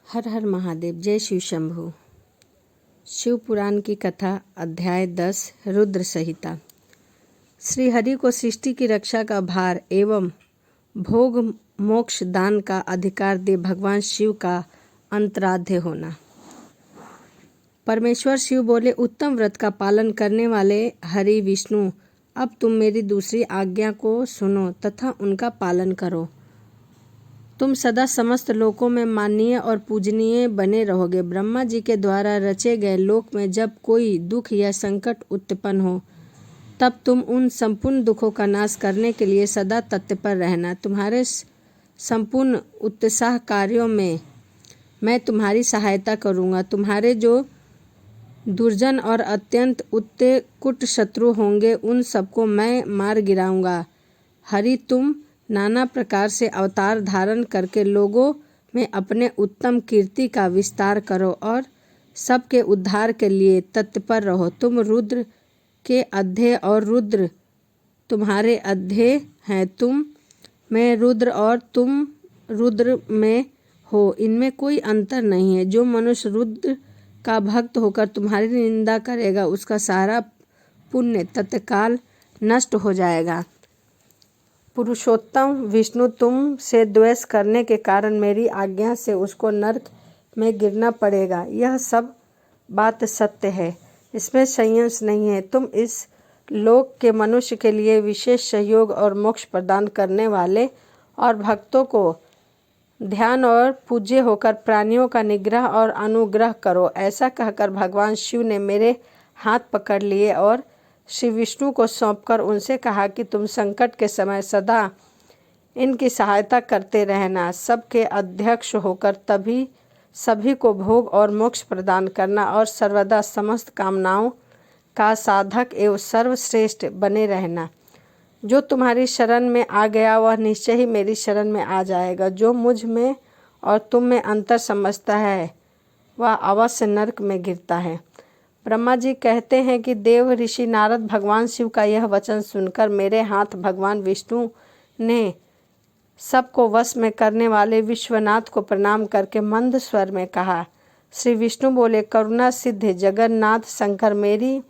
हर हर महादेव। जय शिव शंभु। शिव पुराण की कथा अध्याय 10 रुद्र संहिता। श्री हरि को सृष्टि की रक्षा का भार एवं भोग मोक्ष दान का अधिकार दे भगवान शिव का अंतराध्य होना। परमेश्वर शिव बोले, उत्तम व्रत का पालन करने वाले हरि विष्णु, अब तुम मेरी दूसरी आज्ञा को सुनो तथा उनका पालन करो। तुम सदा समस्त लोकों में माननीय और पूजनीय बने रहोगे। ब्रह्मा जी के द्वारा रचे गए लोक में जब कोई दुख या संकट उत्पन्न हो, तब तुम उन संपूर्ण दुखों का नाश करने के लिए सदा तत्पर रहना। तुम्हारे संपूर्ण उत्साह कार्यों में मैं तुम्हारी सहायता करूँगा। तुम्हारे जो दुर्जन और अत्यंत उत्कुट शत्रु होंगे, उन सबको मैं मार गिराऊंगा। हरि, तुम नाना प्रकार से अवतार धारण करके लोगों में अपने उत्तम कीर्ति का विस्तार करो और सबके उद्धार के लिए तत्पर रहो। तुम रुद्र के अध्यय और रुद्र तुम्हारे अध्यय हैं। तुम में रुद्र और तुम रुद्र में हो, इनमें कोई अंतर नहीं है। जो मनुष्य रुद्र का भक्त होकर तुम्हारी निंदा करेगा, उसका सारा पुण्य तत्काल नष्ट हो जाएगा। पुरुषोत्तम विष्णु तुम से द्वेष करने के कारण मेरी आज्ञा से उसको नरक में गिरना पड़ेगा। यह सब बात सत्य है, इसमें संशय नहीं है। तुम इस लोक के मनुष्य के लिए विशेष सहयोग और मोक्ष प्रदान करने वाले और भक्तों को ध्यान और पूज्य होकर प्राणियों का निग्रह और अनुग्रह करो। ऐसा कहकर भगवान शिव ने मेरे हाथ पकड़ लिए और श्री विष्णु को सौंपकर उनसे कहा कि तुम संकट के समय सदा इनकी सहायता करते रहना। सबके अध्यक्ष होकर तभी सभी को भोग और मोक्ष प्रदान करना और सर्वदा समस्त कामनाओं का साधक एवं सर्वश्रेष्ठ बने रहना। जो तुम्हारी शरण में आ गया वह निश्चय ही मेरी शरण में आ जाएगा। जो मुझ में और तुम में अंतर समझता है वह अवश्य नरक में गिरता है। ब्रह्मा जी कहते हैं कि देव ऋषि नारद भगवान शिव का यह वचन सुनकर मेरे हाथ भगवान विष्णु ने सबको वश में करने वाले विश्वनाथ को प्रणाम करके मंद स्वर में कहा। श्री विष्णु बोले, करुणा सिद्ध जगन्नाथ शंकर, मेरी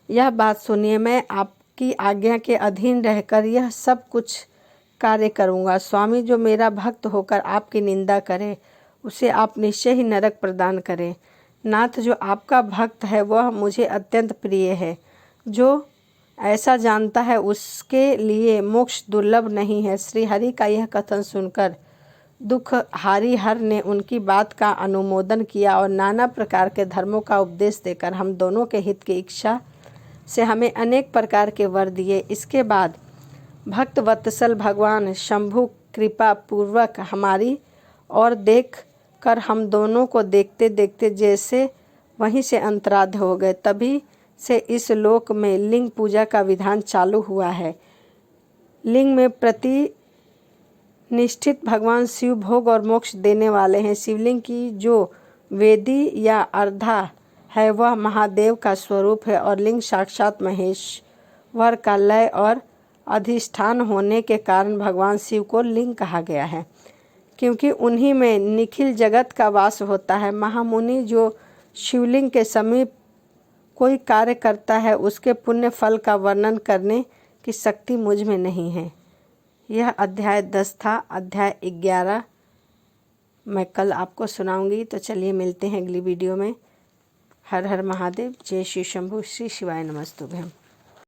यह बात सुनिए। मैं आपकी आज्ञा के अधीन रहकर यह सब कुछ कार्य करूँगा। स्वामी, जो मेरा भक्त होकर आपकी निंदा करे उसे आप निश्चय ही नरक प्रदान करें। नाथ, जो आपका भक्त है वह मुझे अत्यंत प्रिय है। जो ऐसा जानता है उसके लिए मोक्ष दुर्लभ नहीं है। श्री हरि का यह कथन सुनकर दुख हारी हर ने उनकी बात का अनुमोदन किया और नाना प्रकार के धर्मों का उपदेश देकर हम दोनों के हित की इच्छा से हमें अनेक प्रकार के वर दिए। इसके बाद भक्त वत्सल भगवान शंभु कृपा पूर्वक हमारी ओर देख कर हम दोनों को देखते देखते जैसे वहीं से अंतराध्य हो गए। तभी से इस लोक में लिंग पूजा का विधान चालू हुआ है। लिंग में प्रतिनिष्ठित भगवान शिव भोग और मोक्ष देने वाले हैं। शिवलिंग की जो वेदी या अर्धा है वह महादेव का स्वरूप है और लिंग साक्षात महेश्वर का लय और अधिष्ठान होने के कारण भगवान शिव को लिंग कहा गया है, क्योंकि उन्हीं में निखिल जगत का वास होता है। महामुनि, जो शिवलिंग के समीप कोई कार्य करता है उसके पुण्य फल का वर्णन करने की शक्ति मुझ में नहीं है। यह अध्याय 10 था। अध्याय 11 मैं कल आपको सुनाऊंगी। तो चलिए मिलते हैं अगली वीडियो में। हर हर महादेव। जय श्री शंभु। श्री शिवाय नमस्तुभ्यं।